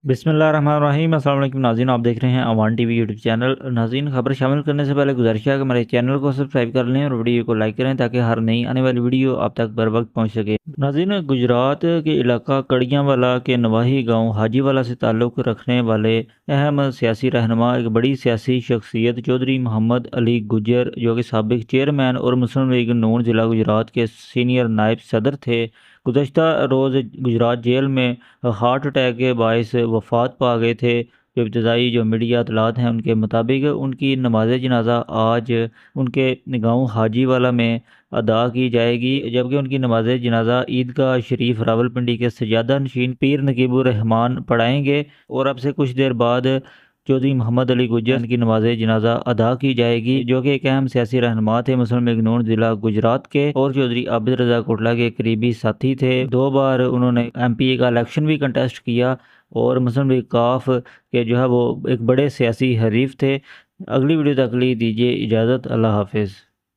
बिस्मिल्लाहिर्रहमानिर्रहीम। अस्सलाम वालेकुम नाज़रीन, आप देख रहे हैं अवान टीवी यूट्यूब चैनल। नाज़रीन, खबर शामिल करने से पहले गुजारिश है कि हमारे चैनल को सब्सक्राइब कर लें और वीडियो को लाइक करें ताकि हर नई आने वाली वीडियो आप तक बर वक्त पहुँच सके। नाज़रीन, गुजरात के इलाका कड़ियांवाला के नवाही गांव हाजीवाला से ताल्लुक़ रखने वाले अहम सियासी रहनुमा, एक बड़ी सियासी शख्सियत चौधरी मोहम्मद अली गुज्जर, जो कि साबिक चेयरमैन और मुस्लिम लीग नून ज़िला गुजरात के सीनियर नायब सदर थे, गुज़श्ता रोज़ गुजरात जेल में हार्ट अटैक के बायस वफ़ात पा गए थे। जो इब्तदाई जो मीडिया इतलात हैं उनके मुताबिक उनकी नमाज जनाजा आज उनके गांव हाजीवाला में अदा की जाएगी, जबकि उनकी नमाज जनाजा ईदगाह शरीफ रावलपिंडी के सज्जादा नशीन पीर नकीबुर रहमान पढ़ाएंगे और अब से कुछ देर बाद चौधरी मोहम्मद अली गुज्जर की नमाज जनाजा अदा की जाएगी, जो कि एक अहम सियासी रहनुमा थे मुस्लिम लीग नून ज़िला गुजरात के और चौधरी आबिद रज़ा कोटला के करीबी साथी थे। 2 बार उन्होंने एमपीए का इलेक्शन भी कंटेस्ट किया और मुस्लिम लीग काफ के जो है वो एक बड़े सियासी हरीफ थे। अगली वीडियो तक ली दीजिए इजाज़त। अल्लाह हाफिज़।